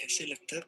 कैसे लगता है?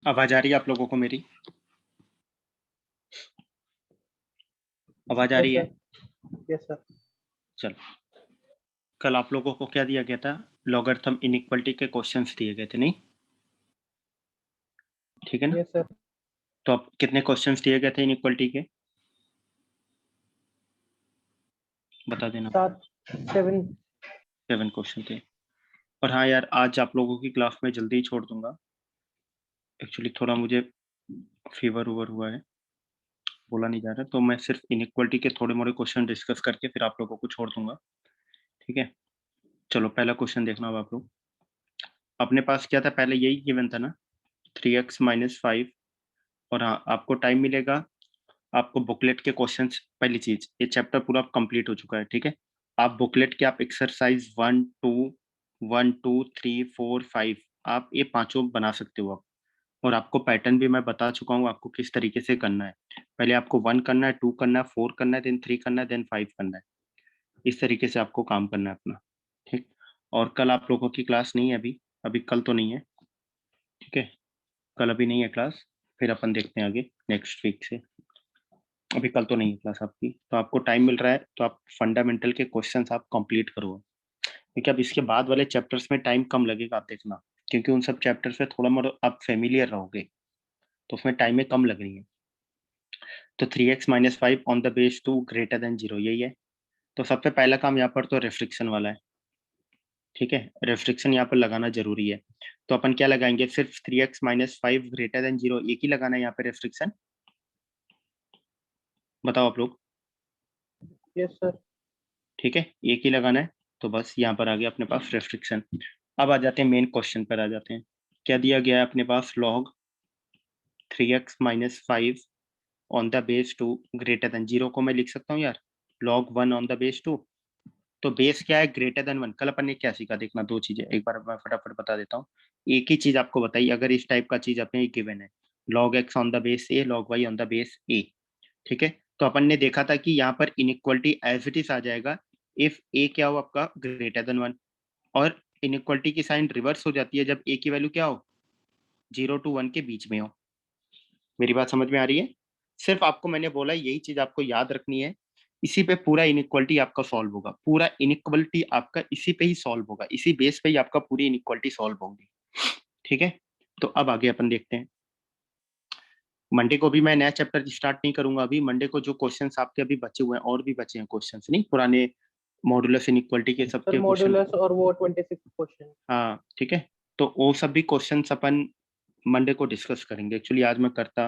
आवाज आ रही है आप लोगों को मेरी? आवाज आ यस रही है? सर। Yes sir. चलो, कल आप लोगों को क्या दिया गया था? लॉगरिथम इनइक्वालिटी के क्वेश्चंस दिए गए थे, नहीं? ठीक है ना? Yes sir. तो अब कितने क्वेश्चंस दिए गए थे इनइक्वालिटी के? बता देना। 7 7 क्वेश्चन थे। और हाँ यार, आज आप लोगों की क्लास में जल्दी ही छोड़ दूंगा। एक्चुअली थोड़ा मुझे फीवर वूवर हुआ है, बोला नहीं जा रहा, तो मैं सिर्फ इनइक्वालिटी के थोड़े मोड़े क्वेश्चन डिस्कस करके फिर आप लोगों को छोड़ दूंगा। ठीक है? चलो, पहला क्वेश्चन देखना अब आप लोग। अपने पास क्या था पहले? यही गिवन था ना, 3x - 5। और हाँ, आपको टाइम मिलेगा, आपको बुकलेट के क्वेश्चंस, पहली चीज ये चैप्टर पूरा कंप्लीट हो चुका है, ठीक है? आप बुकलेट के आप एक्सरसाइज 1, 2, 1, 2, 3, 4, 5 आप ये पांचों बना सकते हो आप। और आपको पैटर्न भी मैं बता चुका हूँ आपको किस तरीके से करना है। पहले आपको 1 करना है, 2 करना है, 4 करना है, देन 3 करना है, देन 5 करना है। इस तरीके से आपको काम करना है अपना, ठीक? और कल आप लोगों की क्लास नहीं है अभी कल तो नहीं है, ठीक है? कल अभी नहीं है क्लास, फिर अपन देखते हैं आगे नेक्स्ट वीक से। अभी कल तो नहीं है क्लास आपकी, तो आपको टाइम मिल रहा है तो आप फंडामेंटल के क्वेश्चंस आप कंप्लीट करो, क्योंकि अब इसके बाद वाले चैप्टर्स में टाइम कम लगेगा, आप देखना, क्योंकि उन सब चैप्टर्स में थोड़ा मोड़ा आप फेमिलियर रहोगे, तो उसमें टाइमें कम लग रही हैं। तो 3x minus 5 on the base 2 greater than 0, यही है। तो सबसे पहला काम यहाँ पर तो रेफ्रिक्शन वाला है, ठीक है? रेफ्रिक्शन यहाँ पर लगाना जरूरी है। तो अपन क्या लगाएंगे, सिर्फ 3x माइनस 5 ग्रेटर देन 0 एक ही लगाना है यहाँ पे रेफ्रिक्शन, बताओ आप लोग। yes sir. ठीक है, एक ही लगाना है, तो बस यहाँ पर आ गया अपने पास रेस्ट्रिक्शन। अब आ जाते हैं मेन क्वेश्चन पर, आ जाते हैं। क्या दिया गया है अपने पास, log 3x minus 5 on the base 2 greater than 0 को मैं लिख सकता हूँ यार, लॉग 1 ऑन द बेस 2। तो बेस क्या है, ग्रेटर देन 1। कल अपन ने क्या सीखा, देखना दो चीजें एक बार मैं फटाफट बता देता हूँ। एक ही चीज आपको बताइए, अगर इस टाइप का चीज अपने गिवन है, log x on the base a, log y on the base a, ठीक है? तो अपन ने देखा था कि यहाँ पर इनइक्वालिटी एज इट इज आ जाएगा इफ a क्या हो आपका, ग्रेटर देन 1। और इनइक्वालिटी की साइन रिवर्स हो जाती है जब a की वैल्यू क्या हो, 0 to 1 के बीच में हो। मेरी बात समझ में आ रही है? सिर्फ आपको मैंने बोला यही चीज आपको याद रखनी है, इसी पे पूरा इनइक्वालिटी आपका सॉल्व होगा, पूरा इनइक्वालिटी आपका इसी पे ही सॉल्व होगा, इसी बेस पे ही आपका पूरी इनइक्वालिटी सॉल्व होगी, ठीक है? तो अब आगे अपन देखते हैं। मंडे को भी मैं नया चैप्टर स्टार्ट नहीं करूंगा, अभी मंडे को जो क्वेश्चंस आपके अभी बचे हुए हैं, और भी बचे हैं क्वेश्चंस, नहीं पुराने मॉडुलस इनइक्वालिटी के सर सबके क्वेश्चन। मॉड्यूलस और वो 26 क्वेश्चन। हाँ ठीक है, तो वो सब भी क्वेश्चंस अपन मंडे को डिस्कस करेंगे। एक्चुअली आज मैं करता,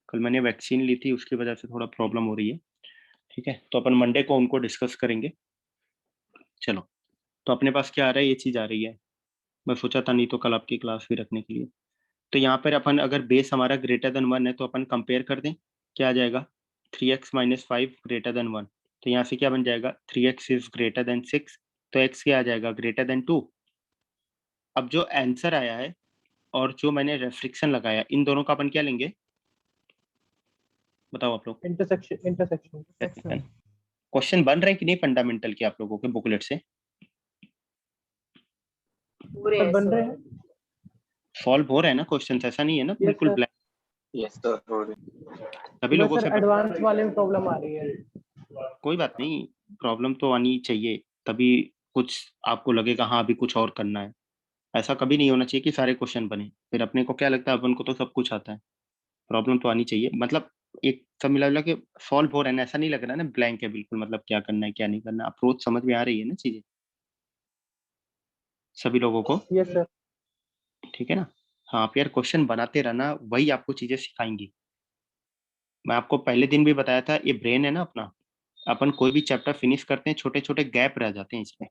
कल मैंने वैक्सीन ली थी, उसकी वजह से थोड़ा प्रॉब्लम हो रही है, ठीक है? तो अपन मंडे को उनको डिस्कस करेंगे। चलो, तो अपने पास क्या आ रहा है, ये चीज आ रही है। मैं सोचा था नहीं तो कल आपकी क्लास भी रखने के लिए। तो यहाँ पर अपन अगर बेस हमारा ग्रेटर देन 1 है तो अपन कंपेयर कर दें, क्या आ जाएगा, 3x माइनस 5 ग्रेटर देन 1। तो यहाँ से क्या बन जाएगा, 3x इज ग्रेटर देन 6, तो x क्या आ जाएगा, ग्रेटर देन 2। अब जो आंसर आया है और जो मैंने रेस्ट्रिक्शन लगाया, इन दोनों का अपन क्या लेंगे, बताओ आप लोग। इंटरसेक्शन। क्वेश्चन बन रहे हैं कि नहीं फंडामेंटल के आप लोगों के बुकलेट से, पूरे सर बन रहे हैं। सॉल्व हो रहे हैं ना क्वेश्चन, ऐसा नहीं है ना यस बिल्कुल सर। ब्लैंक? यस सर हो रही। सभी बस लोगों सर से एडवांस वाले में प्रॉब्लम आ रही है। कोई बात नहीं, प्रॉब्लम तो आनी चाहिए, तभी कुछ आपको लगेगा हाँ अभी कुछ और करना है। ऐसा कभी नहीं होना चाहिए कि सारे क्वेश्चन बने, फिर अपने को क्या लगता है अपन को तो सब कुछ आता है। प्रॉब्लम तो आनी चाहिए, मतलब एक सब मिला जुला के सॉल्व हो रहा है ना, ऐसा नहीं लग रहा है ना ब्लैंक है बिल्कुल, मतलब क्या करना है क्या नहीं करना, अप्रोच समझ में आ रही है ना चीजें सभी लोगों को, यस सर। ठीक है ना? हाँ आप यार क्वेश्चन बनाते रहना, वही आपको चीजें सिखाएंगी। मैं आपको पहले दिन भी बताया था, ये ब्रेन है ना अपना, अपन कोई भी चैप्टर फिनिश करते हैं, छोटे छोटे गैप रह जाते हैं इसमें,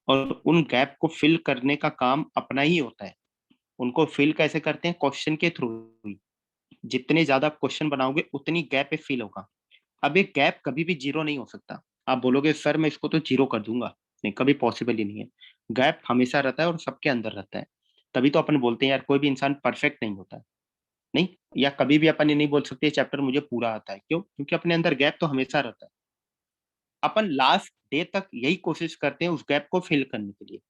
और उन गैप को फिल करने का काम अपना ही होता है। उनको फिल कैसे करते हैं, क्वेश्चन के थ्रू ही। जितने ज्यादा क्वेश्चन बनाओगे उतनी गैप फिल होगा। अब एक गैप कभी भी जीरो नहीं हो सकता। आप बोलोगे सर मैं इसको तो जीरो कर दूंगा, नहीं, कभी पॉसिबल ही नहीं है। गैप हमेशा रहता है और सबके अंदर रहता है। तभी तो अपन बोलते हैं यार कोई भी इंसान परफेक्ट नहीं होता है, नहीं, या कभी भी अपन ये नहीं बोल सकते चैप्टर मुझे पूरा आता है, क्यों? क्योंकि अपने अंदर गैप तो हमेशा रहता है। अपन लास्ट डे तक यही कोशिश करते हैं उस गैप को फिल करने के लिए।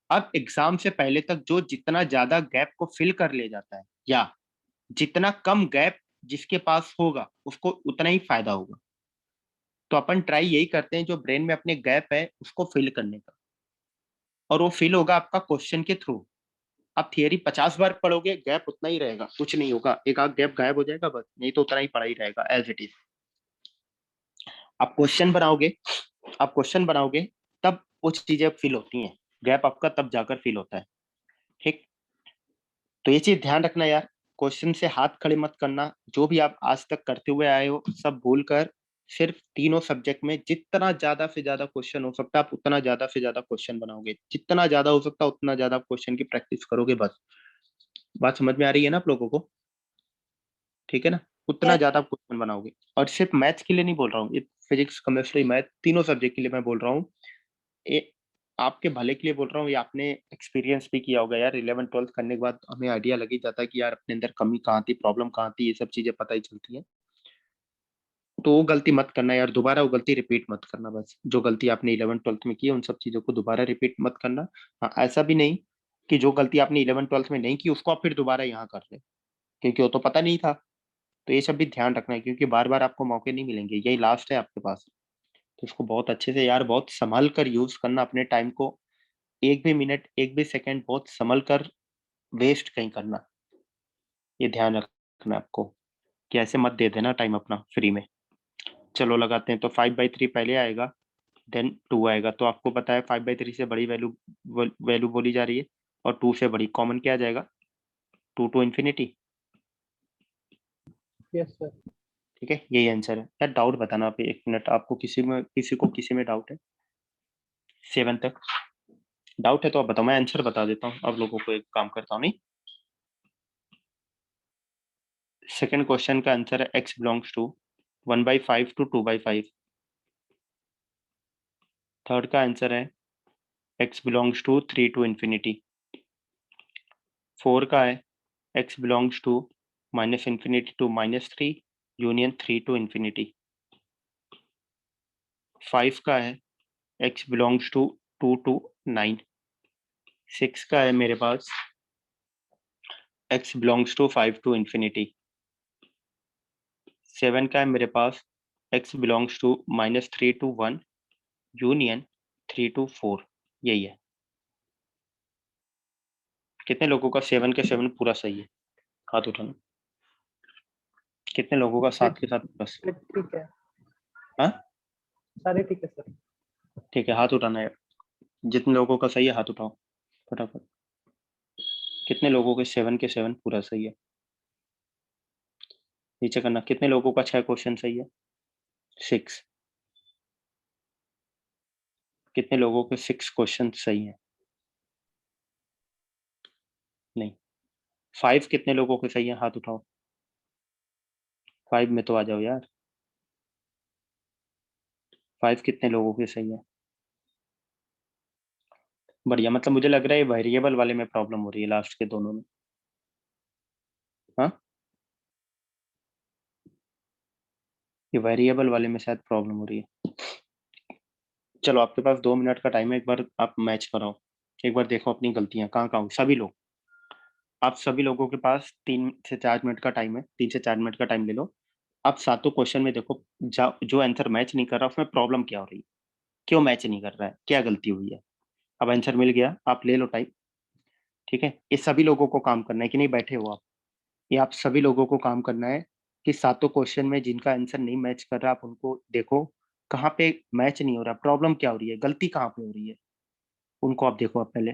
अब एग्जाम से पहले तक जो जितना ज्यादा गैप को फिल कर ले जाता है, या जितना कम गैप जिसके पास होगा उसको उतना ही फायदा होगा। तो अपन ट्राई यही करते हैं जो ब्रेन में अपने गैप है उसको फिल करने का, और वो फिल होगा आपका क्वेश्चन के थ्रू। आप थियरी 50 बार पढ़ोगे गैप उतना ही रहेगा, कुछ नहीं होगा, एक आध गैप गायब हो जाएगा बस, नहीं तो उतना ही पढ़ा ही रहेगा एज इट इज। आप क्वेश्चन बनाओगे, आप क्वेश्चन बनाओगे तब वो चीजें फिल होती हैं, गैप आपका तब जाकर फिल होता है, ठीक? तो ये चीज ध्यान रखना यार, क्वेश्चन से हाथ खड़े मत करना। जो भी आप आज तक करते हुए आए हो सब भूल कर सिर्फ तीनों सब्जेक्ट में जितना ज्यादा से ज्यादा क्वेश्चन हो सकता है आप उतना ज्यादा से ज्यादा क्वेश्चन बनाओगे, जितना ज्यादा हो सकता है उतना ज्यादा क्वेश्चन की प्रैक्टिस करोगे, बस। बात समझ में आ रही है ना आप लोगों को, ठीक है ना? उतना ज्यादा क्वेश्चन बनाओगे, और सिर्फ मैथ्स के लिए नहीं बोल रहा हूँ, ये फिजिक्स केमिस्ट्री मैथ तीनों सब्जेक्ट के लिए मैं बोल रहा हूँ। ये आपके भले के लिए बोल रहा हूँ, ये आपने एक्सपीरियंस भी किया होगा यार, 11th 12th करने के बाद हमें आइडिया लग ही जाता है कि यार अपने अंदर कमी कहाँ थी, प्रॉब्लम कहाँ थी, ये सब चीजें पता ही चलती है। तो वो गलती मत करना यार, दोबारा वो गलती रिपीट मत करना। बस जो गलती आपने 11th 12th में की है उन सब चीजों को दोबारा रिपीट मत करना। हाँ, ऐसा भी नहीं कि जो गलती आपने 11th 12th में नहीं की उसको आप फिर दोबारा यहाँ कर रहे, क्योंकि वो तो पता नहीं था। तो ये सब भी ध्यान रखना है, क्योंकि बार बार आपको मौके नहीं मिलेंगे, यही लास्ट है आपके पास। तो इसको बहुत अच्छे से यार, बहुत संभल कर यूज करना अपने टाइम को। एक भी मिनट, एक भी सेकंड बहुत संभल कर वेस्ट कहीं करना, ये ध्यान रखना है आपको, कि ऐसे मत दे देना टाइम अपना फ्री में। चलो लगाते हैं, तो 5/3 पहले आएगा, देन 2 आएगा। तो आपको पता है 5/3 से बड़ी वैल्यू वैल्यू बोली जा रही है, और 2 से बड़ी कॉमन क्या आ जाएगा, 2 टू इन्फिनिटी। Yes, sir. ठीक है, यही आंसर है यार। डाउट बताना आप, 1 मिनट, आपको किसी में डाउट है 7 तक? डाउट है तो आप बताओ, मैं आंसर बता देता हूँ। अब लोगों को एक काम करता हूँ, नहीं। सेकंड क्वेश्चन का आंसर है x belongs to 1/5 to 2/5। Third का आंसर है x belongs to 3 to infinity. Four का है x belongs to -∞ to -3 union 3 to infinity. 5 का है x बिलोंग्स टू 2 टू 9। 6 का है मेरे पास x belongs to 5 to infinity. 7 का है मेरे पास x belongs to -3 to 1 union 3 to 4। यही है। कितने लोगों का 7 के 7 पूरा सही है, हाथ उठाना। कितने लोगों का 7 के 7 प्लस? ठीक है, हाँ, सारे ठीक है सर। ठीक है, हाथ उठाना है। जितने लोगों का सही है हाथ उठाओ फटाफट। कितने लोगों के 7 के 7 पूरा सही है, नीचे करना। कितने लोगों का 6 क्वेश्चन सही है, 6। कितने लोगों के 6 क्वेश्चन सही है, नहीं। 5 कितने लोगों के सही है, हाथ उठाओ। 5 में तो आ जाओ यार। 5 कितने लोगों के सही है, बढ़िया। मतलब मुझे लग रहा है वेरिएबल वाले में प्रॉब्लम हो रही है, लास्ट के दोनों में। हाँ, ये वेरिएबल वाले में शायद प्रॉब्लम हो रही है। चलो, आपके पास 2 मिनट का टाइम है, एक बार आप मैच कराओ। एक बार देखो अपनी गलतियां कहाँ कहाँ हुई, सभी लोग। आप सभी लोगों के पास 3 से 4 मिनट का टाइम है, 3 से 4 मिनट का टाइम ले लो। आप सातों क्वेश्चन में देखो, जो आंसर मैच नहीं कर रहा उसमें प्रॉब्लम क्या हो रही है, क्यों मैच नहीं कर रहा है, क्या गलती हुई है। अब आंसर मिल गया, आप ले लो टाइम। ठीक है, ये सभी लोगों को काम करना है, कि नहीं बैठे हो आप। ये आप सभी लोगों को काम करना है, कि सातों क्वेश्चन में जिनका आंसर नहीं मैच कर रहा आप उनको देखो, कहाँ पे मैच नहीं हो रहा, प्रॉब्लम क्या हो रही है, गलती कहाँ पे हो रही है, उनको आप देखो आप पहले।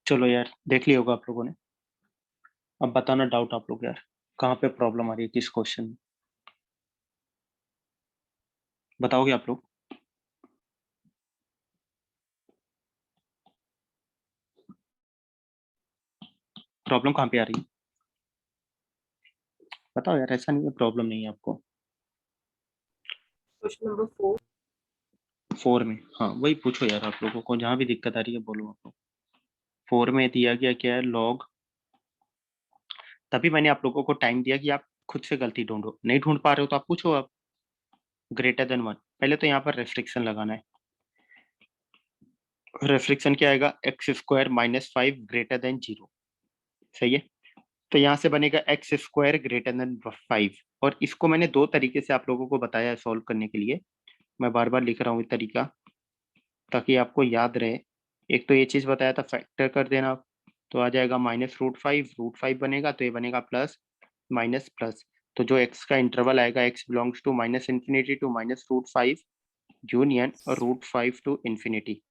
चलो यार, देख लिया होगा आप लोगों ने। अब बताना डाउट आप लोग यार, कहाँ पे प्रॉब्लम आ रही है, किस क्वेश्चन में, बताओगे आप लोग? प्रॉब्लम कहाँ पे आ रही है बताओ यार, ऐसा नहीं है प्रॉब्लम नहीं है आपको। Question number 4। 4 में, हाँ वही पूछो यार, आप लोगों को जहाँ भी दिक्कत आ रही है बोलो आप लोग। 4 में दिया गया क्या है, लॉग। तभी मैंने आप लोगों को टाइम दिया कि आप खुद से गलती ढूंढो, नहीं ढूंढ पा रहे हो तो आप पूछो। आप ग्रेटर देन 1, पहले तो यहाँ पर रेस्ट्रिक्शन लगाना है। रेस्ट्रिक्शन क्या आएगा, x square minus 5 greater than 0। सही है। तो यहाँ से बनेगा एक्स स्क्वायर ग्रेटर देन 5। और इसको मैंने दो तरीके से आप लोगों को बताया है सॉल्व करने के लिए। मैं बार बार लिख रहा हूँ ये तरीका, ताकि आपको याद रहे। एक तो ये चीज बताया था, फैक्टर कर देना आप, तो आ जाएगा -√5, √5 बनेगा, तो ये बनेगा प्लस माइनस प्लस। तो जो एक्स का इंटरवल आएगा, x belongs to -∞ to -√5 union √5 to infinity.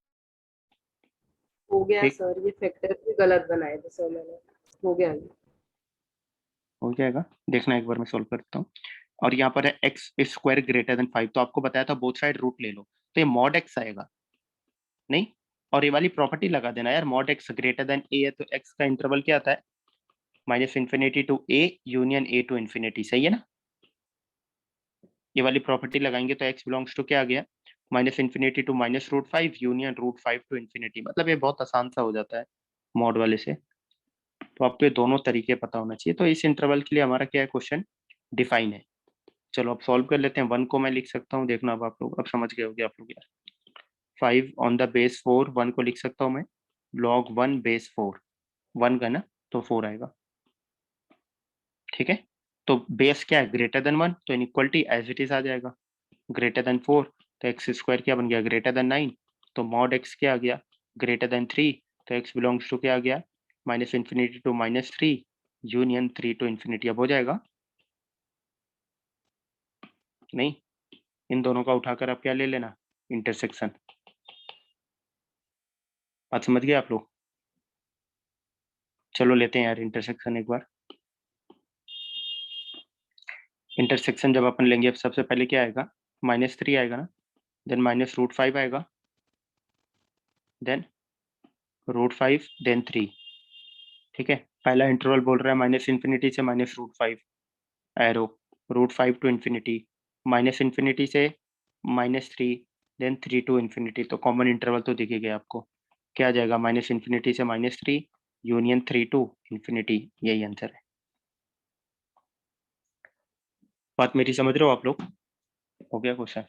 हो गया ठीक, सर, ये फैक्टर भी गलत बनाए थे सर मैंने। हो गया ये। हो जाएगा, देखना एक बार मैं सॉल्व करता हूँ। और यहाँ पर है एक्स स्क्वायर ग्रेटर देन 5, तो आपको बताया था बोथ साइड रूट ले लो, तो ये मॉड एक्स आएगा। नहीं, और ये वाली प्रॉपर्टी लगा देना यार, mod x greater than a है तो एक्स का इंटरवल क्या आता है, -∞ to a union a to infinity. सही है ना। ये वाली प्रॉपर्टी लगाएंगे तो एक्स बिलोंग्स टू क्या आ गया, -∞ टू -√5 यूनियन √5 टू इन्फिनिटी। मतलब ये बहुत आसान सा हो जाता है मॉड वाले से। तो आपको ये दोनों तरीके पता होना चाहिए। तो इस इंटरवल के लिए हमारा क्या है, क्वेश्चन डिफाइन है। चलो अब सॉल्व कर लेते हैं। 1 को मैं लिख सकता हूँ, देखना अब आप लोग, अब समझ गए होगे आप लोग यार। 5 ऑन द बेस 4, 1 को लिख सकता हूँ मैं log 1 बेस 4। 1 का ना, तो 4 आएगा। ठीक है। तो बेस क्या है, ग्रेटर देन 1, तो इनइक्वलिटी एज इट इज आ जाएगा। ग्रेटर देन 4, तो एक्स स्क्वायर क्या बन गया, ग्रेटर देन 9। तो मॉड एक्स क्या आ गया, ग्रेटर देन 3, तो एक्स बिलोंग्स टू क्या आ गया, -∞ टू -3 यूनियन 3 टू इन्फिनिटी। अब हो जाएगा। नहीं, इन दोनों का उठाकर आप क्या ले लेना, इंटरसेक्शन। बात समझ गए आप लोग। चलो लेते हैं यार इंटरसेक्शन एक बार। इंटरसेक्शन जब अपन लेंगे, अब सबसे पहले क्या आएगा, -3 आएगा ना, देन -√5 आएगा, देन √5, देन 3। ठीक है। पहला इंटरवल बोल रहा है -∞ से -√5, एरो √5 टू इन्फिनिटी, -∞ से -3, देन 3 टू इन्फिनिटी। तो कॉमन इंटरवल तो दिख ही गया आपको, क्या आ जाएगा, -∞ से -3 यूनियन 3 टू इन्फिनिटी। यही आंसर है। बात मेरी समझ रहे हो आप लोग, हो गया क्वेश्चन।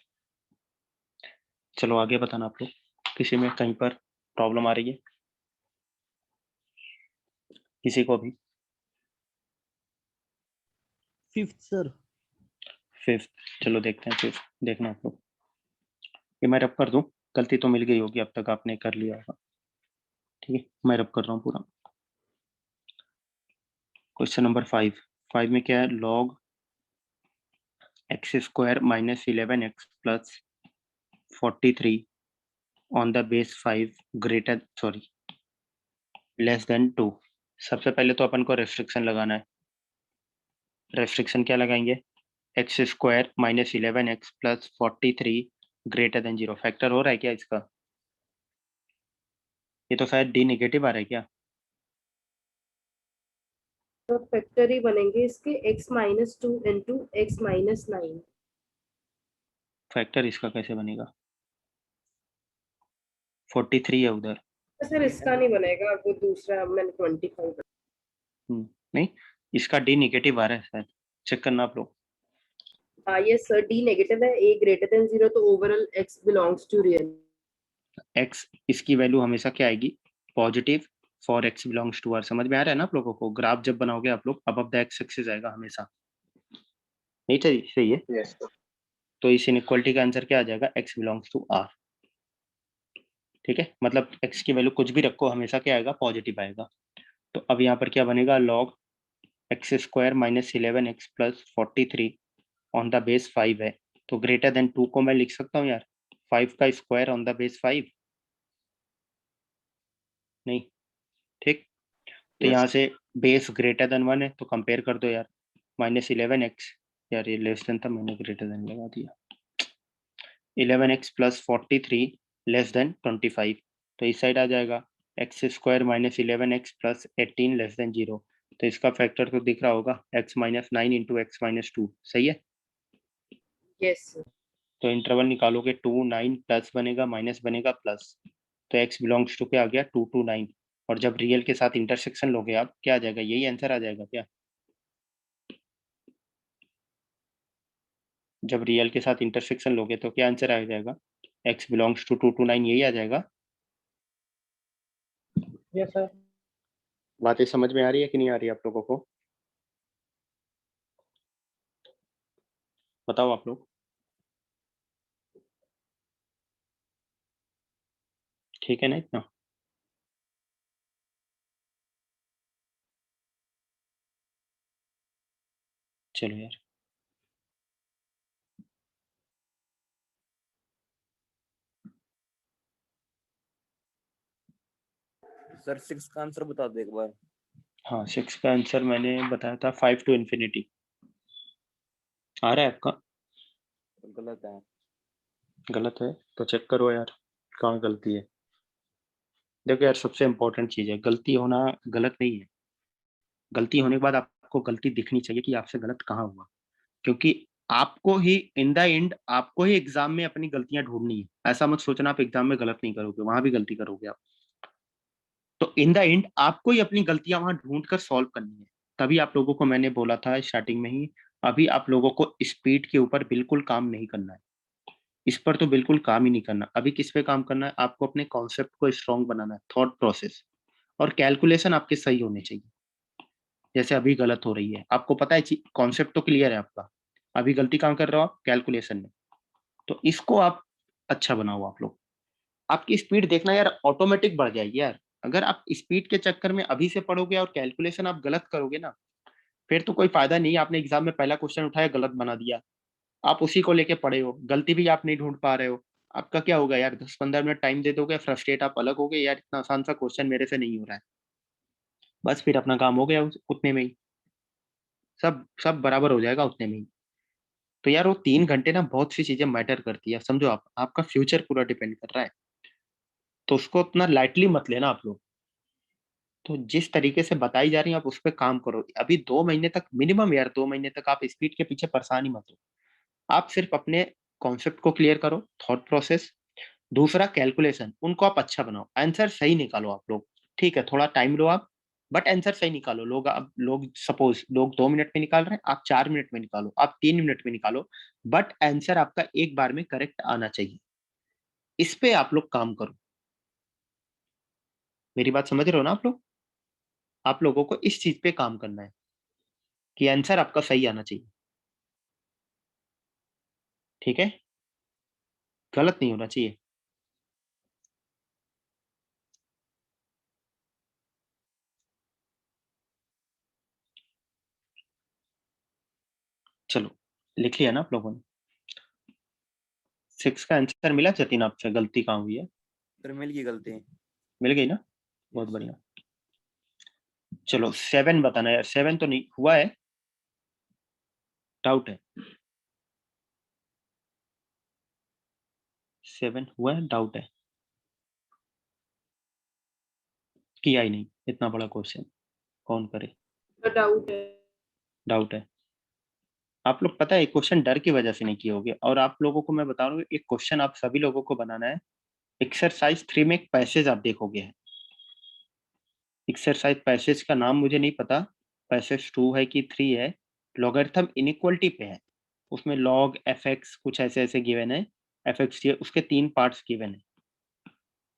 चलो आगे बताना आप लोग, किसी में कहीं पर प्रॉब्लम आ रही है, किसी को भी। 5th sir. 5th, चलो देखते हैं 5th, देखना आप लोग। ये मैं रब कर दूं, गलती तो मिल गई होगी अब तक, आपने कर लिया होगा। ठीक है, मैं रब कर रहा हूँ पूरा। Question number 5। 5 में क्या है, log x square -11x plus 43 on the base 5 greater, sorry, less than 2। सबसे पहले तो अपन को रेस्ट्रिक्शन लगाना है। रेस्ट्रिक्शन क्या लगाएंगे, x square -11x plus 43 greater than 0। Factor हो रहा है क्या इसका, ये तो शायद डी नेगेटिव आ रहा है क्या। तो फैक्टर ही बनेंगे इसके, x-2 इंटू x-9। फैक्टर इसका कैसे बनेगा, 43 है उधर। सर इसका नहीं बनेगा, वो दूसरा मैंने 25। नहीं, इसका डी नेगेटिव आ रहा है शायद, चेक करना आप लोग। हाँ ये सर डी नेगेटिव है, a ग्रेटर देन 0, तो overall x belongs to real. X, इसकी वैल्यू हमेशा क्या आएगी, positive, for x belongs to R. समझ में आ रहा है ना आप लोगों को, ग्राफ जब बनाओगे आप लोग, अब द एक्स एक्सिस आएगा हमेशा। नहीं सही, सही है। Yes sir. तो इस इनइक्वालिटी का आंसर क्या आ जाएगा, एक्स बिलोंग्स टू आर। ठीक है, मतलब एक्स की वैल्यू कुछ भी रखो, हमेशा क्या आएगा, पॉजिटिव आएगा। तो अब यहाँ पर क्या बनेगा, log x square -11x plus 43 on the base 5 है, तो ग्रेटर देन 2 को मैं लिख सकता हूँ यार, 5 का स्क्वायर ऑन द बेस 5। नहीं, ठीक, तो Yes. यहाँ से बेस ग्रेटर देन 1 है तो कंपेयर कर दो यार, -11x, यार ये लेस देन था, मैंने ग्रेटर देन लगा दिया। 11x प्लस 43 लेस देन 25, तो इस साइड आ जाएगा x square minus 11x plus 18 less than 0, तो इसका फैक्टर तो दिख रहा होगा x minus 9 into x minus 2, सही है। Yes, sir. तो इंटरवल निकालोगे 2 9 प्लस बनेगा माइनस बनेगा प्लस, तो x बिलोंग्स टू क्या आ गया 2 2 9, और जब रियल के साथ इंटरसेक्शन लोगे आप क्या आ जाएगा, यही आंसर आ जाएगा क्या, जब रियल के साथ इंटरसेक्शन लोगे तो क्या आंसर आ जाएगा, x बिलोंग्स टू 2 2 9 यही आ जाएगा। Yes sir. बातें समझ में आ रही है कि नहीं आ रही है आप लोगों को, बताओ आप लोग। ठीक है ना इतना, चलो यार। सर 6 का आंसर बता दो एक बार। हाँ 6 का आंसर मैंने बताया था 5 to infinity, आ रहा है आपका, गलत है। गलत है तो चेक करो यार कहाँ गलती है। देखो यार सबसे इम्पोर्टेंट चीज़ है, गलती होना गलत नहीं है, गलती होने के बाद आपको गलती दिखनी चाहिए कि आपसे गलत कहाँ हुआ, क्योंकि आपको ही इन द एंड आपको ही एग्जाम में अपनी गलतियां ढूंढनी है। ऐसा मत सोचना आप एग्जाम में गलत नहीं करोगे, वहां भी गलती करोगे आप, तो इन द एंड आपको ही अपनी गलतियां वहां ढूंढ कर सॉल्व करनी है। तभी आप लोगों को मैंने बोला था स्टार्टिंग में ही, अभी आप लोगों को स्पीड के ऊपर बिल्कुल काम नहीं करना है, इस पर तो बिल्कुल काम ही नहीं करना। अभी किस पे काम करना है, आपको अपने कॉन्सेप्ट को स्ट्रॉन्ग बनाना है, थॉट प्रोसेस और कैलकुलेशन आपके सही होने चाहिए। जैसे अभी गलत हो रही है, आपको पता है कॉन्सेप्ट तो क्लियर है आपका, अभी गलती कहाँ कर रहे हो आप, कैलकुलेशन में, तो इसको आप अच्छा बनाओ आप लोग। आपकी स्पीड देखना यार ऑटोमेटिक बढ़ जाएगी यार, अगर आप स्पीड के चक्कर में अभी से पढ़ोगे और कैलकुलेशन आप गलत करोगे ना, फिर तो कोई फायदा नहीं। आपने एग्जाम में पहला क्वेश्चन उठाया गलत बना दिया, आप उसी को लेके पढ़े हो, गलती भी आप नहीं ढूंढ पा रहे हो, आपका क्या होगा यार, 10-15 मिनट टाइम दे दोगे, फ्रस्ट्रेट आप अलग हो गए यार, इतना आसान सा क्वेश्चन मेरे से नहीं हो रहा है, बस फिर अपना काम हो गया उतने में ही, सब सब बराबर हो जाएगा उतने में ही। तो यार वो 3 घंटे ना बहुत सी चीजें मैटर करती है, समझो आप, आपका फ्यूचर पूरा डिपेंड कर रहा है, तो उसको उतना लाइटली मत लेना आप लोग। तो जिस तरीके से बताई जा रही है आप उस पर काम करो, अभी 2 महीने तक मिनिमम यार, 2 महीने तक आप स्पीड के पीछे परेशान ही मत हो, आप सिर्फ अपने कॉन्सेप्ट को क्लियर करो, थॉट प्रोसेस, दूसरा कैलकुलेशन, उनको आप अच्छा बनाओ, आंसर सही निकालो आप लोग। ठीक है थोड़ा टाइम लो आप, बट आंसर सही निकालो। लोग अब लोग सपोज लोग 2 मिनट में निकाल रहे हैं, आप 4 मिनट में निकालो, आप 3 मिनट में निकालो, बट आंसर आपका एक बार में करेक्ट आना चाहिए, इस पे आप लोग काम करो। मेरी बात समझ रहे हो ना आप लोग, आप लोगों को इस चीज पे काम करना है कि आंसर आपका सही आना चाहिए, ठीक है, गलत नहीं होना चाहिए। चलो लिख लिया ना आप लोगों ने, 6 का आंसर मिला जतिन आपसे, गलती कहाँ हुई है, सर मिल गई गलती। मिल गई ना, बहुत बढ़िया। चलो 7 बताना यार, 7 तो नहीं हुआ है, डाउट है, 7 हुआ है डाउट है, किया ही नहीं, इतना बड़ा क्वेश्चन कौन करे, डाउट है। डाउट है। आप लोग पता है एक क्वेश्चन डर की वजह से नहीं किए होगे, और आप लोगों को मैं बता रहा हूँ एक क्वेश्चन आप सभी लोगों को बनाना है। एक्सरसाइज 3 में एक पैसेज आप देखोगे, एक्सरसाइज पैसेज का नाम मुझे नहीं पता, पैसेज 2 है कि 3 है, लॉगरिथम इनइक्वलिटी पे है, उसमें लॉग एफ एक्स कुछ ऐसे ऐसे गिवन है, एफ एक्स उसके 3 पार्ट्स गिवन है,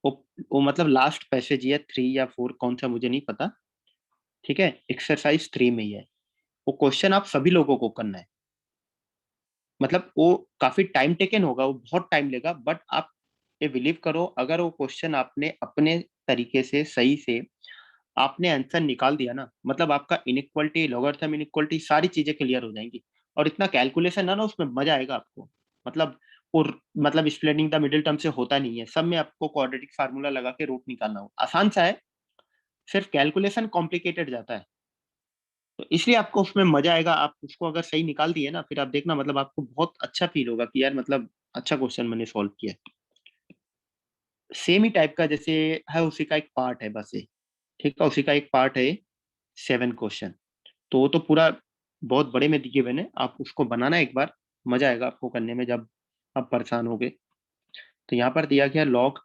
वो वो मतलब लास्ट पैसेज या 3 या 4 कौन सा मुझे नहीं पता, ठीक है, एक्सरसाइज 3 में ही है, वो क्वेश्चन आप सभी लोगों को करना है, मतलब वो काफी टाइम टेकन होगा, वो बहुत टाइम लेगा, बट आप ये बिलीव करो अगर वो क्वेश्चन आपने अपने तरीके से सही से आपने आंसर निकाल दिया ना, मतलब आपका इनइक्वालिटी लॉगरिथम इनइक्वालिटी सारी चीजें क्लियर हो जाएंगी, और इतना कैलकुलेशन है ना उसमें मजा आएगा आपको, मतलब और मतलब स्प्लिटिंग द मिडिल टर्म से होता नहीं है, सब में आपको क्वाड्रेटिक फार्मूला लगा के रूट निकालना हो, आसान सा है, सिर्फ कैलकुलेशन कॉम्प्लिकेटेड जाता है, तो इसलिए आपको उसमें मजा आएगा। आप उसको अगर सही निकाल दिए ना, फिर आप देखना मतलब आपको बहुत अच्छा फील होगा कि यार मतलब अच्छा क्वेश्चन मैंने सॉल्व किया। सेम ही टाइप का जैसे है, उसी का एक पार्ट है बस ये, ठीक है, उसी का एक पार्ट है 7 क्वेश्चन। तो वो तो पूरा बहुत बड़े में दिए हुए हैं, आप उसको बनाना एक बार, मजा आएगा आपको करने में जब आप परेशान होगे। तो यहाँ पर दिया गया log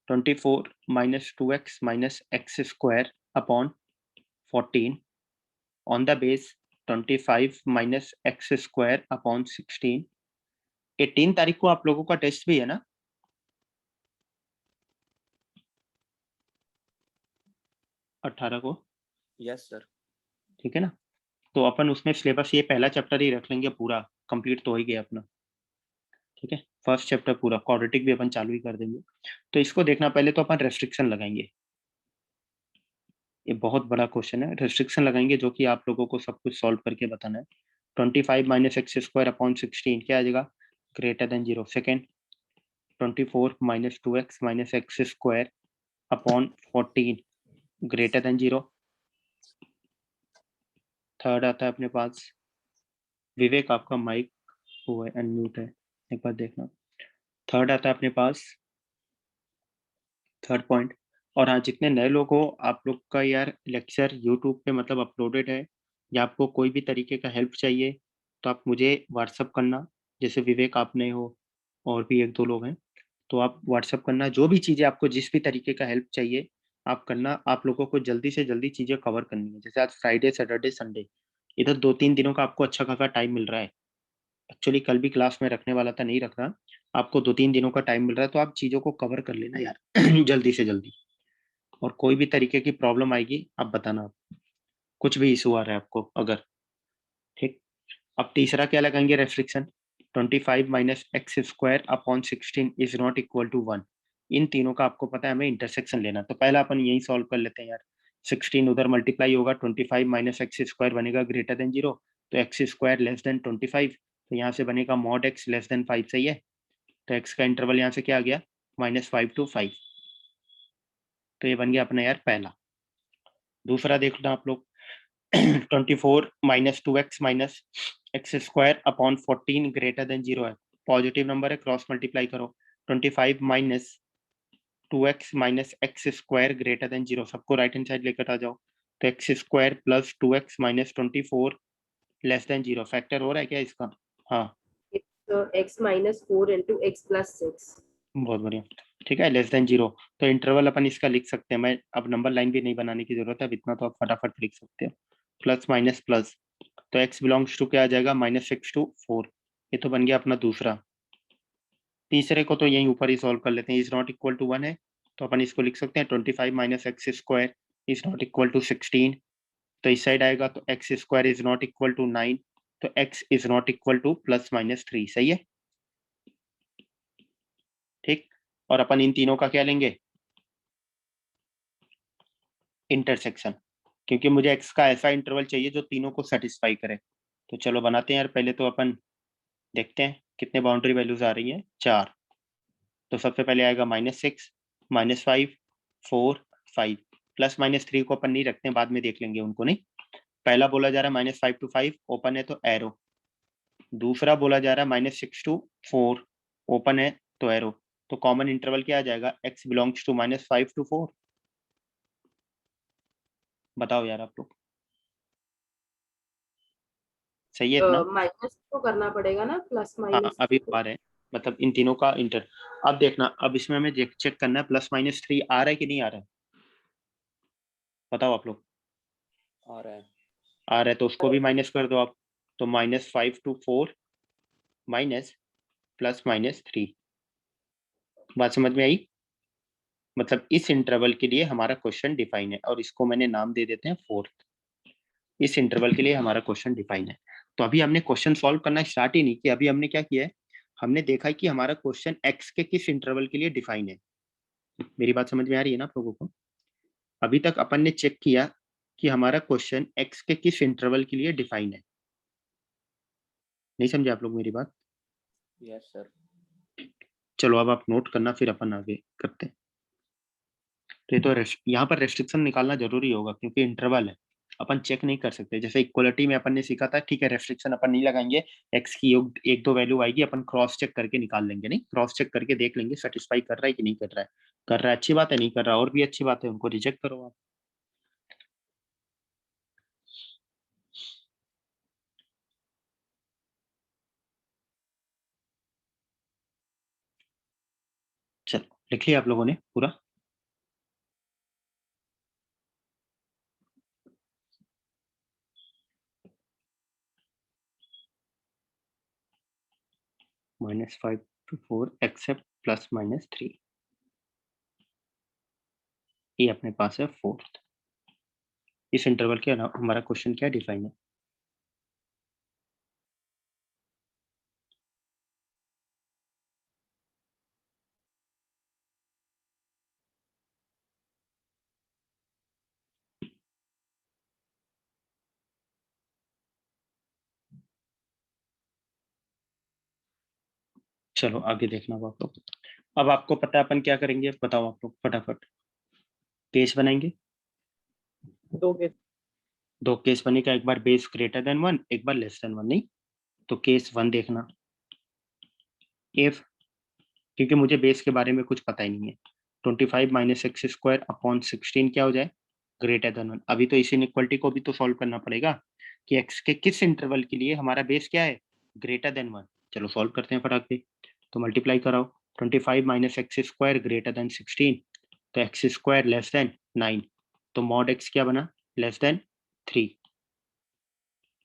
24 minus 2x minus x square upon 14 on the base 25 minus x square upon 16। 18 तारीख को आप लोगों का टेस्ट भी है ना? 18 को, यस सर। ठीक है ना? तो अपन उसमें सिलेबस ये पहला चैप्टर ही रख लेंगे, पूरा कंप्लीट तो हो ही गया अपना, ठीक है। फर्स्ट चैप्टर पूरा क्वाड्रेटिक भी अपन चालू ही कर देंगे। तो इसको देखना, पहले तो अपन रेस्ट्रिक्शन लगाएंगे। ये बहुत बड़ा क्वेश्चन है, रेस्ट्रिक्शन लगाएंगे जो कि आप लोगों को सब कुछ सॉल्व करके बताना है। 25 माइनस एक्स स्क्वायर अपॉन 16 क्या आ जाएगा? Greater than 0। Second 24 minus 2x minus x square upon 14 greater than 0। Third आता है अपने पास, विवेक आपका माइक वो है, अनम्यूट है, एक बार देखना। थर्ड आता है अपने पास, थर्ड पॉइंट। और हाँ, जितने नए लोग हो, आप लोग का यार लेक्चर यूट्यूब पे मतलब अपलोडेड है, या आपको कोई भी तरीके का हेल्प चाहिए तो आप मुझे व्हाट्सअप करना। जैसे विवेक आप नए हो और भी एक दो लोग हैं, तो आप व्हाट्सअप करना। जो भी चीज़ें आपको जिस भी तरीके का हेल्प चाहिए आप करना। आप लोगों को जल्दी से जल्दी चीज़ें कवर करनी है। जैसे आज फ्राइडे सैटरडे संडे, इधर 2-3 दिनों का आपको अच्छा खासा टाइम मिल रहा है। एक्चुअली कल भी क्लास में रखने वाला था, नहीं रख रहा। आपको 2-3 दिनों का टाइम मिल रहा है, तो आप चीज़ों को कवर कर लेना यार जल्दी से जल्दी। और कोई भी तरीके की प्रॉब्लम आएगी आप बताना, कुछ भी इशू आ रहा है आपको अगर, ठीक। अब तीसरा क्या लगाएंगे restriction? 25 minus x square upon 16 is not equal to 1। इन तीनों का आपको पता है हमें इंटरसेक्शन लेना, तो पहला अपन यही सॉल्व कर लेते हैं यार। 16 उधर मल्टीप्लाई होगा, 25 माइनस एक्स स्क्वायर बनेगा ग्रेटर देन 0, तो एक्स स्क्वायर लेस देन 25, तो यहाँ से बनेगा मॉड एक्स लेस देन 5, सही है। तो एक्स का इंटरवल यहाँ से क्या आ गया? -5 to 5। तो ये बन गया अपना यार पहला। दूसरा देखना आप लोग 24 minus 2x minus x square upon 14 greater than 0 है, पॉजिटिव नंबर है, क्रॉस मल्टीप्लाई करो। 25 minus 2x minus x square greater than 0, सबको राइट हैंड साइड लेकर आ जाओ। तो x square plus 2x minus 24 less than 0, factor हो रहा है क्या इसका? हाँ, x minus 4 into x plus 6। बहुत बढ़िया, ठीक है, लेस देन 0। तो इंटरवल अपन इसका लिख सकते हैं, मैं अब नंबर लाइन भी नहीं बनाने की जरूरत है, अब इतना तो आप फटाफट लिख सकते हो। प्लस माइनस प्लस, तो x बिलोंग्स टू क्या आ जाएगा? -6 to 4। ये तो बन गया अपना दूसरा। तीसरे को तो यहीं ऊपर ही सॉल्व कर लेते हैं, इज नॉट इक्वल टू 1 है, तो अपन इसको लिख सकते हैं 25 minus x square is not equal to 16। तो इस साइड आएगा तो x square is not equal to 9, तो x is not equal to +-3, सही है, ठीक। और अपन इन तीनों का क्या लेंगे? इंटरसेक्शन, क्योंकि मुझे x का ऐसा इंटरवल चाहिए जो तीनों को सेटिस्फाई करे। तो चलो बनाते हैं यार, पहले तो अपन देखते हैं कितने बाउंड्री वैल्यूज आ रही हैं, 4। तो सबसे पहले आएगा -6 -5 4 5, +-3 को अपन नहीं रखते हैं, बाद में देख लेंगे उनको, नहीं। पहला बोला जा रहा है -5 to 5 ओपन है तो एरो, दूसरा बोला जा रहा है -6 to 4 ओपन है तो एरो। तो कॉमन इंटरवल क्या आ जाएगा? x belongs to -5 to 4। बताओ यार आप लोग, सही है इतना? माइनस तो करना पड़ेगा ना, प्लस हाँ, माइनस। अभी आ रहे हैं, मतलब इन तीनों का इंटर। अब देखना, अब इसमें हमें चेक करना है +-3 आ रहा है कि नहीं आ रहा है, बताओ आप लोग। आ रहा है। आ रहा है तो उसको भी माइनस कर दो आप। तो -5 to 4 माइनस +-3, बात समझ में आई? मतलब इस इंटरवल के लिए हमारा क्वेश्चन डिफाइन है, और इसको मैंने नाम दे देते हैं फोर्थ। इस इंटरवल के लिए हमारा क्वेश्चन डिफाइन है। तो अभी हमने क्वेश्चन सॉल्व करना स्टार्ट ही नहीं किया, अभी हमने क्या किया है, हमने देखा है कि हमारा क्वेश्चन एक्स के किस इंटरवल के लिए डिफाइन है। मेरी बात समझ में आ रही है ना आप लोगों को? अभी तक अपन ने चेक किया कि हमारा क्वेश्चन एक्स के किस इंटरवल के लिए डिफाइन है। नहीं समझे आप लोग मेरी बात? Yes sir. चलो अब आप नोट करना, फिर अपन आगे करते हैं। तो ये तो यहाँ पर रेस्ट्रिक्शन निकालना जरूरी होगा क्योंकि इंटरवल है, अपन चेक नहीं कर सकते। जैसे इक्वलिटी में अपन ने सीखा था, ठीक है रेस्ट्रिक्शन अपन नहीं लगाएंगे, एक्स की एक दो वैल्यू आएगी, अपन क्रॉस चेक करके निकाल लेंगे, नहीं क्रॉस चेक करके देख लेंगे सेटिस्फाई कर रहा है कि नहीं कर रहा है, कर रहा है अच्छी बात है, नहीं कर रहा और भी अच्छी बात है, उनको रिजेक्ट करो आप। चलो लिख लिया आप लोगों ने पूरा? -5 to 4 एक्सेप्ट +-3, ये अपने पास है फोर्थ। इस इंटरवल के हमारा क्वेश्चन क्या डिफाइन है? चलो आगे देखना आप लोग। अब आपको पता है अपन क्या करेंगे, बताओ आप लोग फटाफट। केस बनाएंगे, दो केस बनेगा, एक बार बेस ग्रेटर देन 1, एक बार लेस देन 1, नहीं? तो केस 1 देखना, इफ, क्योंकि मुझे बेस के बारे में कुछ पता ही नहीं है, 25 माइनस एक्स स्क्वायर अपॉन 16 क्या हो जाए, ग्रेटर देन 1। अभी तो इस इनइक्वालिटी को भी तो सॉल्व करना पड़ेगा कि एक्स के किस इंटरवल के लिए हमारा बेस क्या है, ग्रेटर देन 1। चलो सॉल्व करते हैं फटाक से। तो मल्टीप्लाई कराओ, 25 minus x square greater than 16, तो एक्स स्क्वायर लेस देन 9, तो मॉड एक्स क्या बना, लेस देन 3।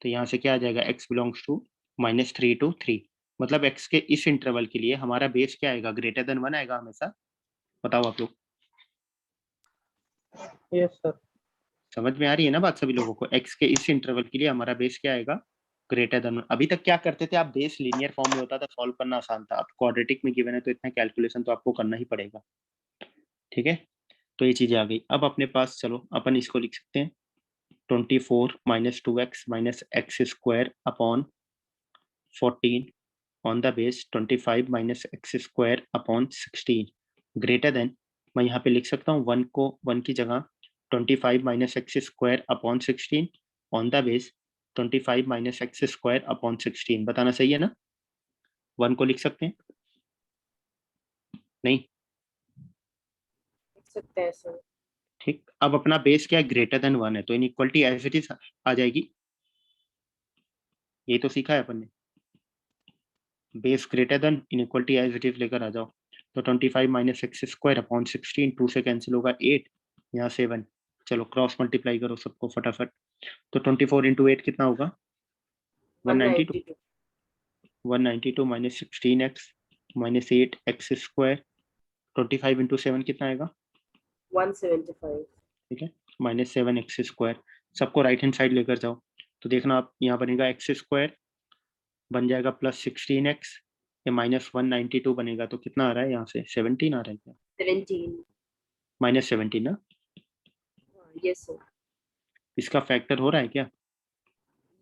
तो यहाँ से क्या आ जाएगा, x बिलोंग्स टू -3 to 3, मतलब x के इस इंटरवल के लिए हमारा बेस क्या आएगा, ग्रेटर देन 1 आएगा हमेशा। बताओ आप लोग, यस सर। समझ में आ रही है ना बात सभी लोगों को? x के इस इंटरवल के लिए हमारा बेस क्या आएगा, ग्रेटर देन 1। अभी तक क्या करते थे आप, बेस लीनियर फॉर्म में होता था, सॉल्व करना आसान था। अब क्वाड्रेटिक में गिवन है तो इतना कैलकुलेशन तो आपको करना ही पड़ेगा, ठीक है? तो ये चीजें आ गई। अब अपने पास चलो अपन इसको लिख सकते हैं, 24 minus 2x minus x square upon 14 on the base 25 minus x square upon 16 greater than, मैं यहाँ पे लिख सकता हूँ 1 को 1 की जगह 25 minus x square upon 16 on the base 25 minus x square upon 16। बताना सही है ना? 1 को लिख सकते हैं, नहीं? लिख सकते हैं सर। ठीक, अब अपना बेस क्या है, ग्रेटर देन 1 है, तो इनइक्वालिटी एज इट इज आ जाएगी। ये तो सीखा है अपन ने, base greater than inequality as it is लेकर आ जाओ। तो 25 माइनस एक्स स्क्वायर अपॉन 16, 2 से कैंसिल होगा 8, यहाँ 7। चलो क्रॉस मल्टीप्लाई करो सबको फटाफट। तो 24 इंटू 8 कितना होगा, 192। 192 192 minus 16x minus 8x square, 25 into 7 कितना आएगा, 175 ठीक है, माइनस 7x स्क्वायर। सबको राइट हैंड साइड लेकर जाओ, तो देखना आप यहाँ बनेगा एक्स स्क्वायर बन जाएगा प्लस 16x, ये -192 बनेगा, तो कितना आ रहा है यहाँ से, 17 आ रहा है क्या, 17 -17 ना? Yes sir. इसका फैक्टर हो रहा है क्या?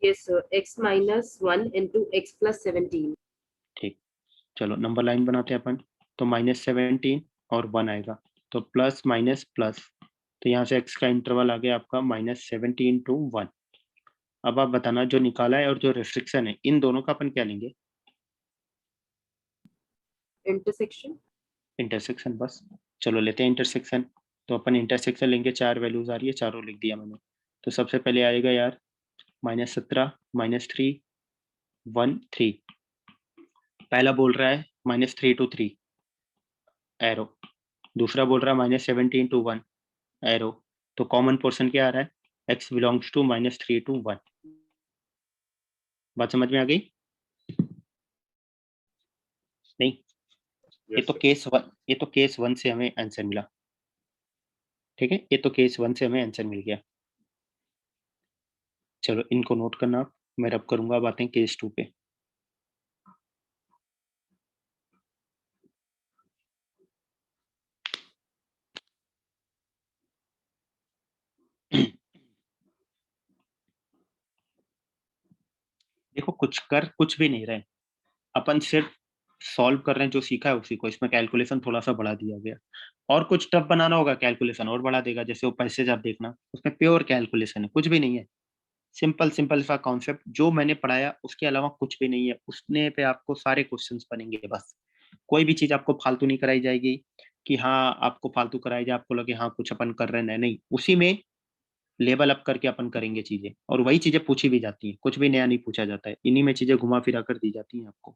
Yes sir, x -1 into x plus 17। ठीक, चलो नंबर लाइन बनाते हैं अपन। तो -17 और 1 आएगा, तो प्लस माइनस प्लस, तो यहाँ से x का इंटरवल आ गया आपका -17 to 1। अब आप बताना जो निकाला है और जो रेस्ट्रिक्शन है, इन दोनों का अपन क्या लेंगे, इंटरसेक्शन। इंटरसेक्शन बस। चलो लेते हैं इंटरसेक्शन। तो अपन इंटरसेक्शन लेंगे, 4 वैल्यूज आ रही है, चारों लिख दिया मैंने। तो सबसे पहले आएगा यार -17 -3 1 3, पहला बोल रहा है -3 to 3 एरो, दूसरा बोल रहा है -17 to 1 एरो। तो कॉमन पोर्शन क्या आ रहा है, x बिलोंग्स टू -3 to 1। बात समझ में आ गई? नहीं? ये तो केस 1, ये तो केस 1 से हमें आंसर मिला, ठीक है, ये तो केस 1 से हमें आंसर मिल गया। चलो इनको नोट करना आप, मैं रब करूंगा बातें केस 2 पे। देखो कुछ कर कुछ भी नहीं रहे, अपन सिर्फ सॉल्व कर रहे हैं, जो सीखा है उसी को। इसमें कैलकुलेशन थोड़ा सा बढ़ा दिया गया, और कुछ टफ बनाना होगा कैलकुलेशन और बढ़ा देगा। जैसे वो पैसेज आप देखना, उसमें प्योर कैलकुलेशन है, कुछ भी नहीं है। सिंपल सिंपल सा कॉन्सेप्ट जो मैंने पढ़ाया, उसके अलावा कुछ भी नहीं है। उसने पे आपको सारे क्वेश्चंस बनेंगे बस। कोई भी चीज आपको फालतू नहीं कराई जाएगी कि हाँ आपको फालतू कराई जाए, आपको लगे हाँ कुछ अपन कर रहे हैं, नहीं। उसी में लेवल अप करके अपन करेंगे चीजें, और वही चीजें पूछी भी जाती हैं, कुछ भी नया नहीं पूछा जाता है। इन्हीं में चीजें घुमा फिरा कर दी जाती हैं आपको।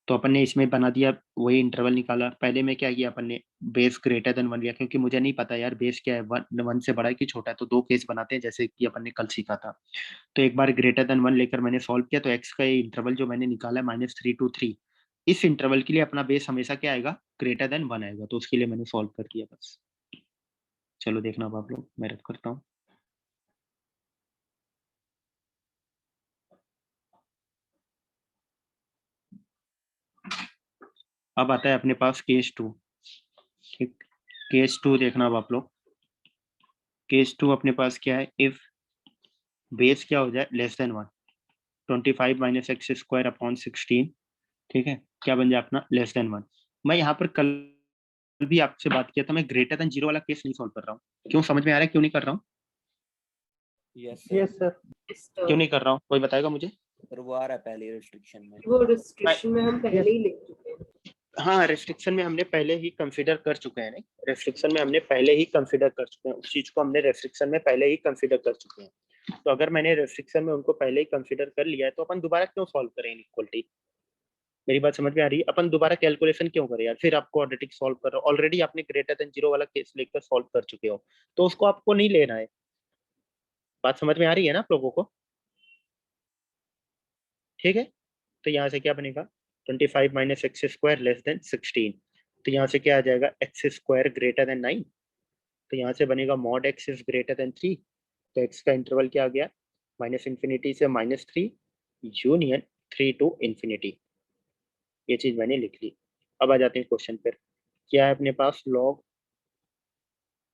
तो अपन ने इसमें बना दिया, वही इंटरवल निकाला। पहले में क्या किया अपन ने, बेस ग्रेटर देन 1 लिया, क्योंकि मुझे नहीं पता यार बेस क्या है, 1 से बड़ा है कि छोटा है। तो 2 केस बनाते हैं, जैसे कि अपन ने कल सीखा था। तो एक बार ग्रेटर देन 1 लेकर मैंने सॉल्व किया, तो एक्स का ये इंटरवल जो मैंने निकाला है -3 to 3, इस इंटरवल के लिए अपना बेस हमेशा क्या आएगा, ग्रेटर देन 1 आएगा। तो उसके लिए मैंने सॉल्व कर दिया बस। चलो देखना अब आप लोग, मैं रख करता हूँ। अब आता है अपने पास केस 2। ठीक, केस 2 देखना अब आप लोग। केस 2 अपने पास क्या है, इफ बेस क्या हो जाए लेस देन 1, 25 - x² अपॉन 16। ठीक है, क्या बन जाए अपना, लेस देन 1। मैं यहाँ पर कल भी आपसे बात किया था, मैं ग्रेटर देन 0 वाला केस नहीं सॉल्व कर रहा हूँ। क्यों, समझ में आ रहा है क्यों नहीं कर रहा हूँ? Yes sir. Yes sir. इस क्यों नहीं कर रहा हूँ, कोई बताएगा मुझे? सर वो आ रहा है पहले रिस्ट्रिक्शन में। वो रिस्ट्रिक्शन में हम पहले ही लिख चुके हैं। हाँ, रेस्ट्रिक्शन में हमने पहले ही कंसीडर कर चुके हैं। नहीं, रेस्ट्रिक्शन में हमने पहले ही कंसीडर कर चुके हैं, उस चीज को हमने रेस्ट्रिक्शन में पहले ही कंसीडर कर चुके हैं। तो अगर मैंने रेस्ट्रिक्शन में उनको पहले ही कंसीडर कर लिया है, तो अपन दोबारा क्यों सॉल्व करें इनइक्वालिटी? मेरी बात समझ में आ रही है? अपन दोबारा कैलकुलेशन क्यों करें यार? फिर आपको क्वाड्रेटिक सॉल्व कर रहे हो, ऑलरेडी आपने ग्रेटर देन 0 वाला केस लेकर सॉल्व कर चुके हो, तो उसको आपको नहीं लेना है। बात समझ में आ रही है ना आप लोगों को? ठीक है, तो यहाँ से क्या बनेगा, 25 - x² लेस देन 16। तो यहाँ से क्या आ जाएगा, x² ग्रेटर देन 9। तो यहाँ से बनेगा mod x is greater than 3। तो x का इंटरवल क्या आ गया, -∞ से -3 यूनियन 3 to ∞। ये चीज मैंने लिख ली। अब आ जाते हैं क्वेश्चन पर। क्या है अपने पास, log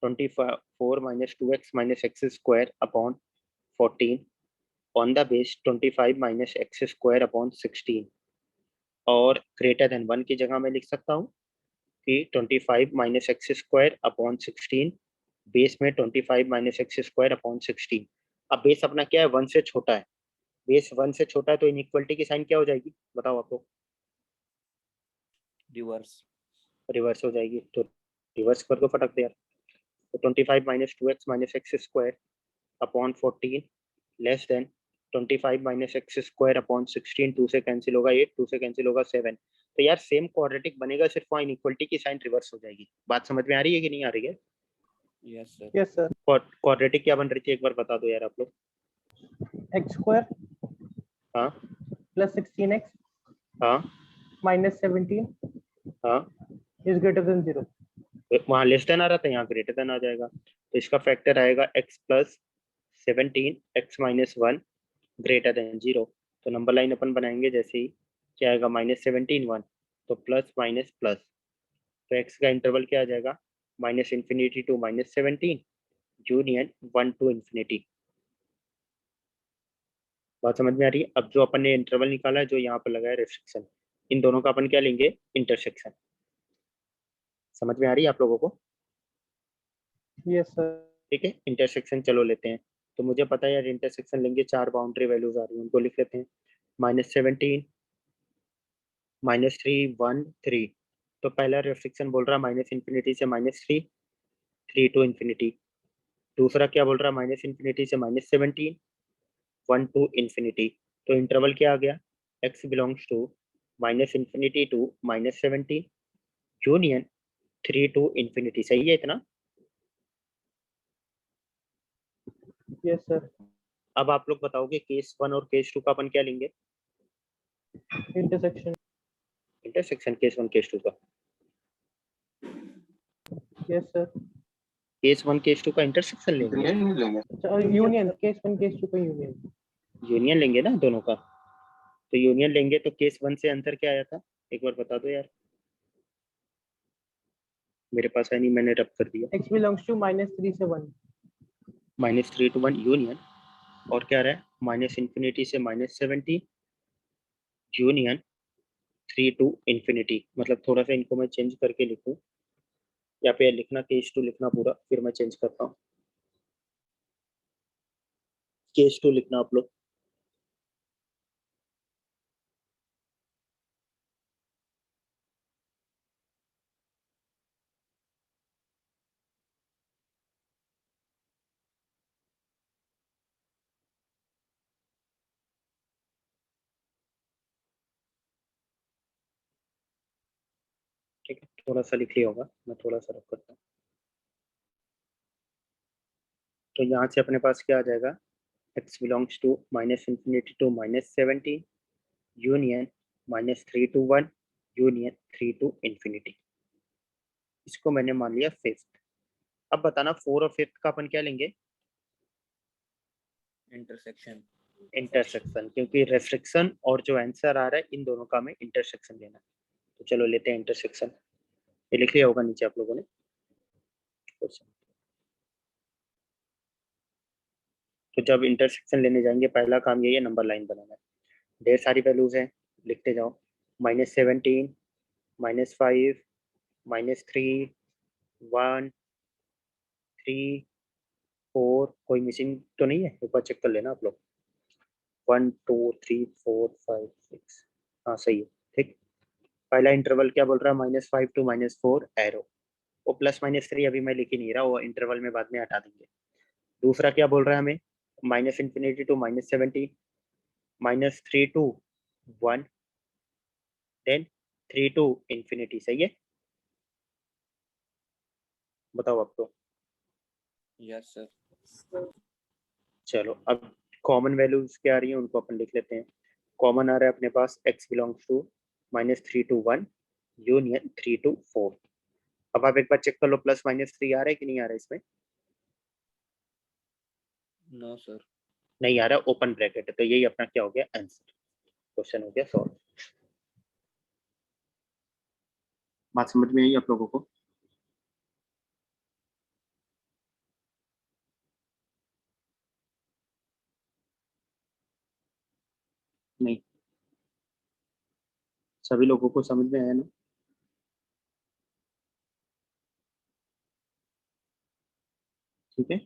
24 - 2x - x² upon 14 on the base 25 - x² upon 16। और ग्रेटर देन 1 की जगह मैं लिख सकता हूँ कि 25 - x² अपॉन 16 बेस में 25 - x² अपॉन 16। अब बेस अपना क्या है, 1 से छोटा है। बेस 1 से छोटा है, तो इनइक्वालिटी की साइन क्या हो जाएगी, बताओ आप लोग? रिवर्स। रिवर्स हो जाएगी। तो रिवर्स कर दो फटक दे यार। तो 25 - 2x - x² upon 14 less than 25 - x² upon 16। 2 से कैंसिल होगा 8, 2 से कैंसिल होगा 7। तो यार सेम क्वाड्रेटिक बनेगा, सिर्फ वहाँ इनइक्वालिटी की साइन रिवर्स हो जाएगी। बात समझ में आ रही है कि नहीं आ रही है? Yes sir. Yes sir. Quadratic क्या बन रही थी, एक बार बता दो यार आप लोग। x² हाँ plus 16x हाँ minus 17 हाँ, is greater than 0. वहाँ लेस देन आ रहा था, यहाँ ग्रेटर देन आ जाएगा। तो इसका फैक्टर आएगा x + 17 x - 1 ग्रेटर देन 0। तो नंबर लाइन अपन बनाएंगे जैसे ही, क्या आएगा, -17 1, तो प्लस माइनस प्लस। तो x का इंटरवल क्या आ जाएगा, -∞ to -17 यूनियन 1 to ∞। बात समझ में आ रही है? अब जो अपन ने इंटरवल निकाला है, जो यहाँ पर लगा है रेस्ट्रिक्शन, इन दोनों का अपन क्या लेंगे, इंटरसेक्शन। समझ में आ रही है आप लोगों को? Yes sir. ठीक है, इंटरसेक्शन चलो लेते हैं। तो मुझे पता है यार, इंटरसेक्शन लेंगे, 4 बाउंड्री वैल्यूज आ रही हैं, उनको लिख लेते हैं। -17 -3 1 3। तो पहला रेस्ट्रिक्शन बोल रहा है -∞ से -3 3 to ∞। दूसरा क्या बोल रहा है, -∞ से -17 1 to ∞। तो इंटरवल क्या आ गया, x belongs to -∞ to -17 union 3 to ∞। सही है इतना? Yes sir. अब आप लोग बताओगे केस 1 और केस 2 का अपन क्या लेंगे, Intersection. इंटरसेक्शन केस 1 केस 2 का। Yes sir. केस 1 केस 2 का इंटरसेक्शन लेंगे, अच्छा, union. Case 1 case 2 का union. यूनियन लेंगे ना दोनों का। तो यूनियन लेंगे, तो केस 1 से आंसर क्या आया था, एक बार बता दो यार। मेरे पास है नहीं, मैंने रब कर दिया। X belongs to -3 से 1. -3 to 1 यूनियन, और क्या रहा है, -∞ से -17 यूनियन 3 to infinity, मतलब थोड़ा सा इनको मैं चेंज करके लिखूं, या पे लिखना केस टू लिखना पूरा, फिर मैं चेंज करता हूँ। केस टू लिखना आप लोग। ठीक है, थोड़ा सा लिख लिया होगा, मैं थोड़ा सा रख करता हूँ। तो यहाँ से अपने पास क्या आ जाएगा, x belongs to minus infinity to minus 17 union minus 3 to 1 union 3 to infinity। इसको मैंने मान लिया फिफ्थ। अब बताना 4 और 5th का अपन क्या लेंगे, इंटरसेक्शन। इंटरसेक्शन, क्योंकि रेस्ट्रिक्शन और जो आंसर आ रहा है इन दोनों का हमें इंटरसेक्शन लेना है। तो चलो लेते हैं इंटरसेक्शन। ये लिख लिया होगा नीचे आप लोगों ने। तो जब इंटरसेक्शन लेने जाएंगे पहला काम यही है, नंबर लाइन बनाना है। ढेर सारी वैल्यूज हैं, लिखते जाओ। -17, -5, -3, 1, 3, 4, कोई मिसिंग तो नहीं है, एक बार चेक कर लेना आप लोग। 1, 2, 3, 4, 5, 6, हाँ सही है। ठीक, पहला इंटरवल क्या बोल रहा है, -5 to -4 एरो। वो +-3 अभी मैं लिख ही नहीं रहा, वो इंटरवल में बाद में हटा देंगे। दूसरा क्या बोल रहा है हमें, -infinity to -17, -3 to 1, then 3 to infinity। सही है, बताओ आपको। Yes sir. चलो अब कॉमन वैल्यूज क्या आ रही है उनको अपन लिख लेते हैं। कॉमन आ रहा है अपने पास x belongs to -3 to 1 union 3 to 4। अब आप एक बार चेक कर लो, +-3 आ रहा है कि नहीं आ रहा है इसमें, नो सर। नहीं आ रहा, ओपन ब्रैकेट है, तो यही अपना क्या हो गया, आंसर। क्वेश्चन हो गया सॉल्व। बात समझ में आई आप लोगों को। नहीं, सभी लोगों को समझ में आया ना। ठीक है,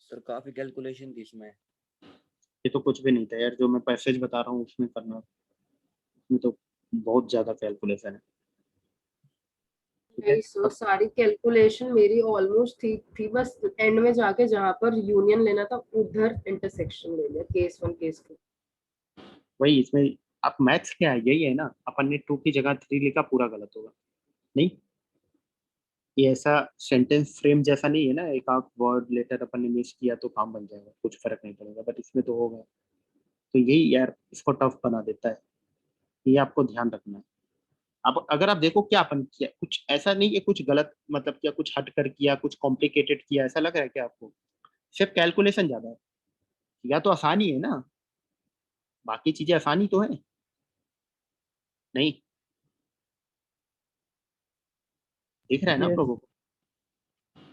सर काफी कैलकुलेशन थी इसमें। ये तो कुछ भी नहीं था यार, जो मैं पैसेज बता रहा हूँ उसमें करना, उसमें तो बहुत ज्यादा कैलकुलेशन है। ठीक है, नहीं सो सारी कैलकुलेशन मेरी ऑलमोस्ट ठीक थी, बस एंड में जाके जहां पर यूनियन लेना था उधर इंटरसेक्शन ले लिया, केस 1 केस 2। वही इसमें। आप मैथ्स क्या है, यही है ना, अपन ने 2 की जगह 3 लिखा, पूरा गलत होगा। नहीं, ये ऐसा सेंटेंस फ्रेम जैसा नहीं है ना, एक आध वर्ड लेटर अपन ने मिस किया तो काम बन जाएगा, कुछ फर्क नहीं पड़ेगा, बट इसमें तो होगा। तो यही यार इसको टफ बना देता है, ये आपको ध्यान रखना है। अब अगर आप देखो क्या अपन किया, कुछ ऐसा नहीं है कुछ गलत मतलब किया, कुछ हट कर किया, कुछ कॉम्प्लिकेटेड किया, ऐसा लग रहा है क्या आपको, सिर्फ कैलकुलेशन ज्यादा है, या तो आसानी है ना, बाकी चीजें आसानी तो है नहीं, दिख रहा है ना आप Yes. लोगों को,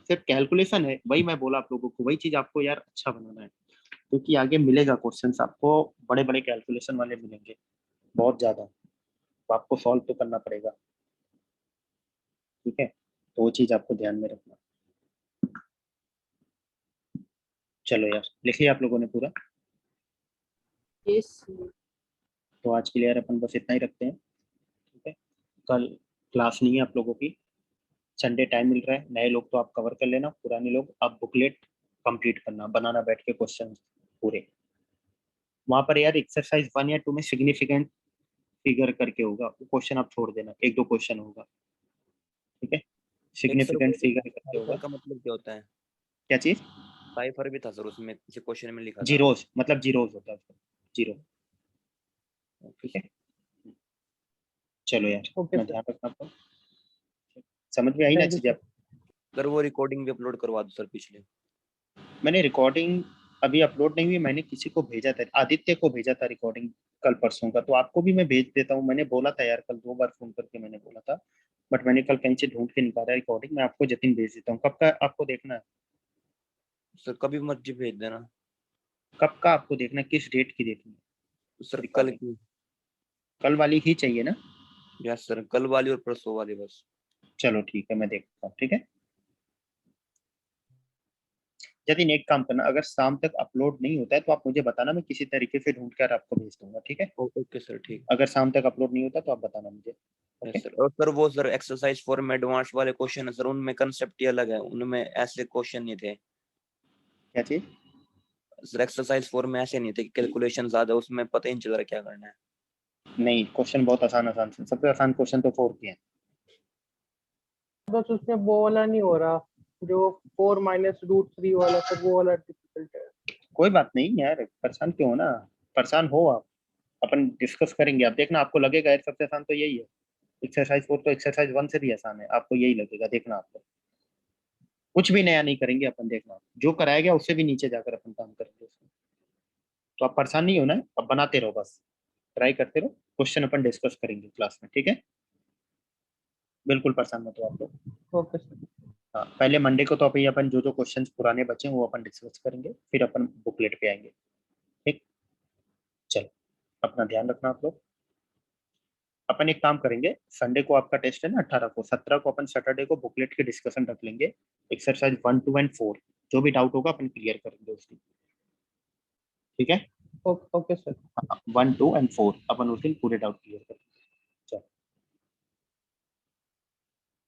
सिर्फ कैलकुलेशन है। वही मैं बोला आप लोगों को, वही चीज आपको यार अच्छा बनाना है, क्योंकि आगे मिलेगा क्वेश्चंस आपको, बड़े बड़े कैलकुलेशन वाले मिलेंगे बहुत ज्यादा, तो आपको सॉल्व तो करना पड़ेगा। ठीक है, तो वो चीज आपको ध्यान में रखना। चलो यार, लिख लिया आप लोगों ने पूरा। यस। तो आज के लिए यार अपन बस इतना ही रखते हैं। ठीक है, कल क्लास नहीं है आप लोगों की, संडे टाइम मिल रहा है, नए लोग तो आप कवर कर लेना, पुराने लोग आप बुकलेट कंप्लीट करना, बनाना बैठ के क्वेश्चन पूरे। वहां पर यार एक्सरसाइज 1 या 2 में सिग्निफिकेंट फिगर करके होगा, वो क्वेश्चन आप छोड़ देना, एक दो क्वेश्चन होगा। ठीक है, एक सर वो सिग्निफिकेंट फिगर करके साइफर होगा। का मतलब क्या होता है? क्या चीज, साइफर भी था सर उसमें, किसी क्वेश्चन में लिखा था। जीरोस, मतलब जीरोस होता है उसका, जीरो। ठीक है, चलो यार, Okay, अपना sir. ध्यान रखना आपको। समझ में आई ना Thank you, चीजें sir. आप। सर वो रिकॉर्डिंग भी अपलोड करवा दो सर पिछले। मैंने रिकॉर्डिंग अभी अपलोड नहीं हुई, मैंने किसी को भेजा था, आदित्य को भेजा था रिकॉर्डिंग कल परसों का, तो आपको भी मैं भेज देता हूँ। मैंने बोला था यार, कल 2 बार फोन करके मैंने बोला था, बट मैंने कल कहीं से ढूंढ के नहीं पा रहा रिकॉर्डिंग, मैं आपको जतिन भेज देता हूँ। कब का आपको देखना है, सर कभी मर्जी भेज देना। कब का आपको देखना है, किस डेट की देखनी है? सर कल की। कल वाली ही चाहिए ना? यस सर, कल वाली और परसों वाली बस। चलो ठीक है, मैं देखता हूँ। ठीक है, जतिन एक काम करना, अगर शाम तक अपलोड नहीं होता है तो आप मुझे बताना, मैं किसी तरीके से ढूंढ कर आपको भेज दूंगा। ठीक है, ओके सर, ठीक। अगर शाम तक अपलोड नहीं होता तो आप बताना मुझे। Okay yes sir. और सर वो सर एक्सरसाइज 4 में एडवांस वाले क्वेश्चन है सर, उनमें कंसेप्ट ही अलग है, उनमें ऐसे क्वेश्चन नहीं थे क्या चीज? सर। एक्सरसाइज 4 में ऐसे नहीं थे कि कैलकुलेशन ज्यादा, उसमें पता ही नहीं चल रहा क्या करना है। नहीं, क्वेश्चन बहुत आसान आसान से, सबसे आसान क्वेश्चन तो 4 के हैं। बस उसमें वो वाला नहीं हो रहा, जो 4 माइनस रूट 3 वाला, सर वो वाला डिफिकल्ट है। कोई बात नहीं यार, परेशान क्यों हो ना, परेशान हो आप, अपन डिस्कस करेंगे। आप देखना, आपको लगेगा यार सबसे आसान तो यही है। एक्सरसाइज 4 तो एक्सरसाइज 1 से भी आसान है, आपको यही लगेगा। देखना, आपको कुछ भी नया नहीं करेंगे अपन, देखना जो कराया गया उससे भी नीचे जाकर अपन काम करेंगे उसमें। तो आप परेशान नहीं होना है, अब बनाते रहो, बस ट्राई करते रहो, क्वेश्चन अपन डिस्कस करेंगे क्लास में। ठीक है, बिल्कुल परेशान मत हो आप लोग। Okay sir. हाँ, पहले मंडे को तो अभी अपन जो जो क्वेश्चंस पुराने बचे हैं वो अपन डिस्कस करेंगे, फिर अपन बुकलेट पे आएंगे। ठीक, चलो अपना ध्यान रखना आप लोग। अपन एक काम करेंगे, संडे को आपका टेस्ट है ना 18 को, 17 को अपन सैटरडे को बुकलेट की डिस्कशन रख लेंगे। एक्सरसाइज 1, 2 एंड 4 जो भी डाउट होगा अपन क्लियर करेंगे उस दिन। ठीक है, ओके सर। 1, 2 एंड 4 अपन उस दिन पूरे डाउट क्लियर करेंगे।